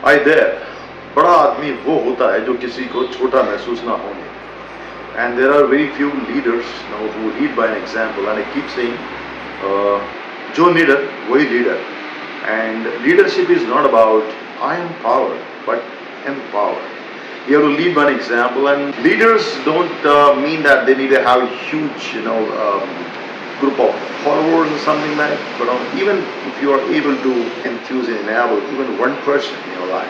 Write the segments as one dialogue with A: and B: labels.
A: Hi there. बड़ा आदमी वो होता है जो किसी को छोटा महसूस ना होने. And there are very few leaders now who lead by an example. And I keep saying, जो leader वही leader. And leadership is not about I am power, but empower. You have to lead by an example. And leaders don't mean that they need to have a huge, group of followers or something like that. But even if you are able to enthuse and enable even one person in your life,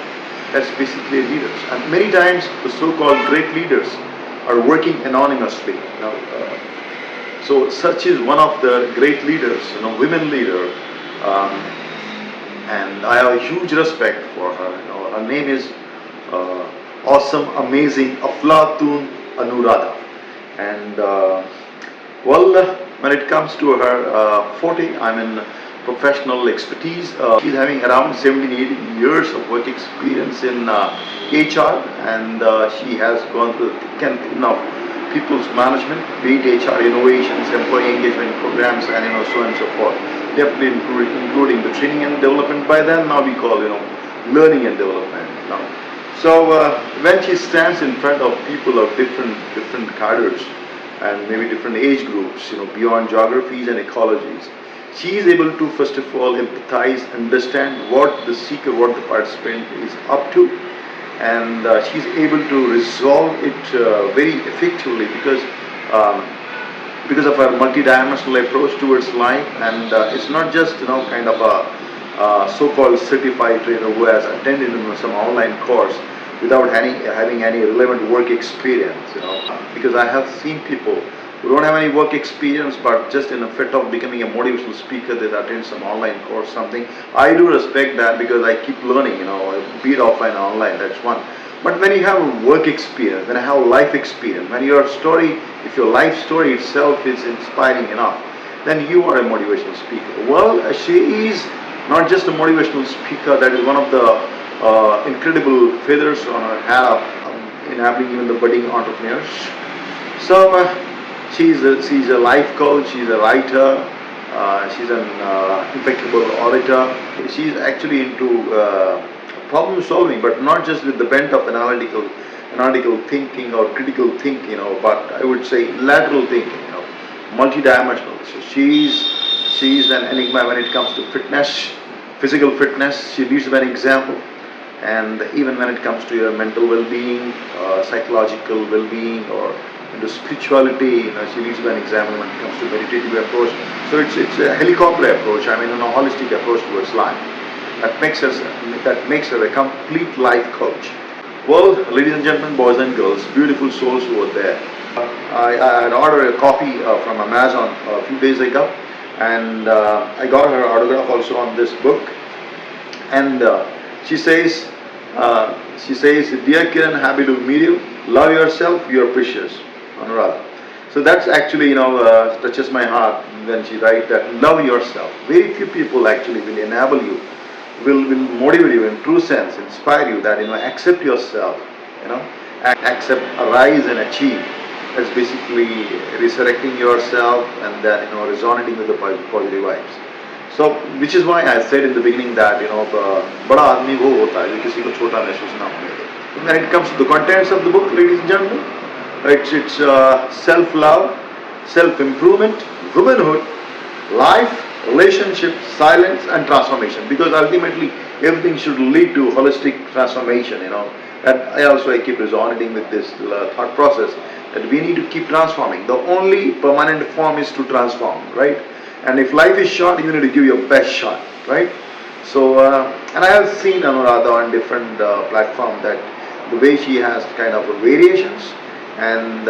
A: that's basically a leader. And many times the so-called great leaders are working anonymously. So such is one of the great leaders, women leader, and I have a huge respect for her. Her name is awesome, amazing Aflatoon Anuradha, and when it comes to her forte, I mean professional expertise, she's having around 17-18 years of work experience in HR, and she has gone through the thick and thin of people's management, be it HR innovations, employee engagement programs, and so on and so forth. Definitely including the training and development. By then, now we call learning and development. So when she stands in front of people of different cadres and maybe different age groups, beyond geographies and ecologies, she is able to first of all empathize, understand what the seeker, what the participant is up to, and she's able to resolve it very effectively because of her multidimensional approach towards life. And it's not just kind of a so-called certified trainer who has attended some online course without having any relevant work experience, because I have seen people who don't have any work experience but just in a fit of becoming a motivational speaker, they attend some online course, something. I do respect that because I keep learning, be it offline or online, that's one. But when you have work experience, when I have life experience, when your story, if your life story itself is inspiring enough, then you are a motivational speaker. Well, she is not just a motivational speaker, that is one of the incredible feathers on her hat of enabling even the budding entrepreneurs. So she's a life coach, she's a writer, she's an impeccable orator. She's actually into problem solving, but not just with the bent of analytical thinking or critical thinking, but I would say lateral thinking, multidimensional. So she's an enigma when it comes to fitness, physical fitness. She leads by an example. And even when it comes to your mental well-being, psychological well-being, or into spirituality, she leads by an example when it comes to meditative approach. So it's a helicopter approach. I mean, a holistic approach towards life. That makes her a complete life coach. Well, ladies and gentlemen, boys and girls, beautiful souls who are there. I had ordered a copy from Amazon a few days ago, and I got her autograph also on this book. And she says, "Dear Kiran, happy to meet you. Love yourself. You are precious, Anuradha." So that's actually, touches my heart when she writes that. Love yourself. Very few people actually will enable you, will motivate you in true sense, inspire you that accept yourself, accept, arise and achieve. That's basically resurrecting yourself and then resonating with the positive vibes. So, which is why I said in the beginning that बड़ा आदमी वो होता है जो किसी को छोटा महसूस ना होने दे. When it comes to the contents of the book, ladies and gentlemen, it's self-love, self-improvement, womanhood, life, relationship, silence, and transformation. Because ultimately, everything should lead to holistic transformation. And I keep resonating with this thought process that we need to keep transforming. The only permanent form is to transform, right? And if life is short, you need to give your best shot, right? So, and I have seen Anuradha on different platforms that the way she has kind of variations. And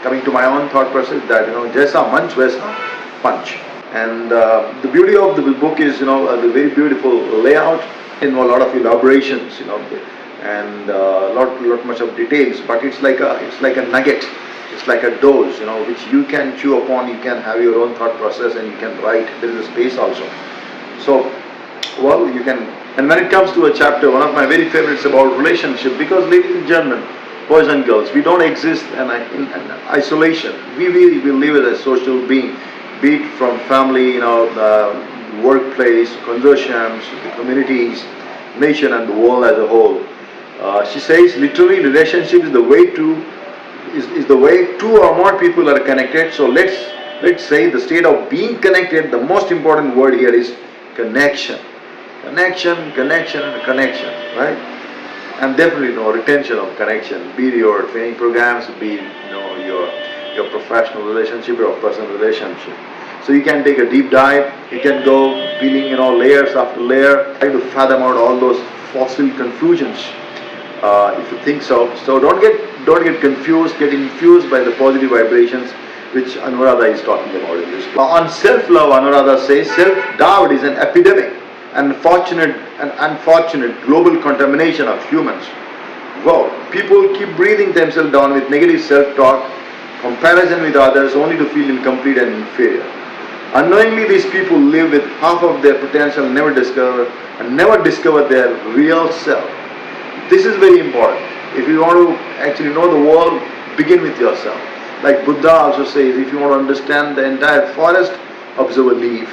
A: coming to my own thought process that jaisa manch vaisa punch. And the beauty of the book is the very beautiful layout, a lot of elaborations, and lot much of details. But it's like a nugget. It's like a dose, which you can chew upon. You can have your own thought process, and you can write. There is a space also. So, well, you can. And when it comes to a chapter, one of my very favorites about relationship, because ladies and gentlemen, boys and girls, we don't exist in isolation. We live as a social being, be it from family, workplace, consortiums, the communities, nation and the world as a whole. She says literally relationship is the way to is the way two or more people are connected. So let's say the state of being connected. The most important word here is connection, connection, and connection, right? And definitely retention of connection, be it your training programs, be it your professional relationship or personal relationship. So you can take a deep dive. You can go peeling layers after layer, trying to fathom out all those fossil conclusions. If you think so. So don't get confused, get infused by the positive vibrations which Anuradha is talking about in this. On self-love, Anuradha says self-doubt is an epidemic, an unfortunate global contamination of humans. Wow, people keep breathing themselves down with negative self-talk, comparison with others, only to feel incomplete and inferior. Unknowingly, these people live with half of their potential, never discover their real self. This is very important. If you want to actually know the world, begin with yourself. Like Buddha also says, if you want to understand the entire forest, observe a leaf.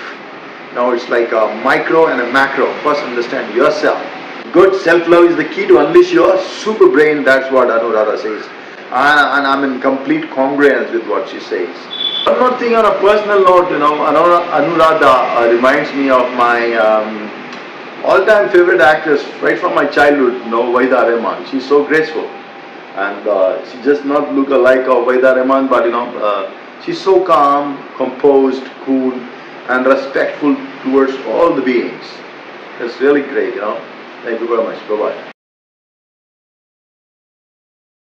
A: Now it's like a micro and a macro. First understand yourself. Good self-love is the key to unleash your super brain. That's what Anuradha says. And I'm in complete congruence with what she says. One more thing on a personal note, Anuradha reminds me of my all-time favorite actress right from my childhood, Vaida Rehman. She's so graceful, and she just not look alike of Vaida Rehman, but she's so calm, composed, cool, and respectful towards all the beings. It's really great. Thank you very much. Bye bye.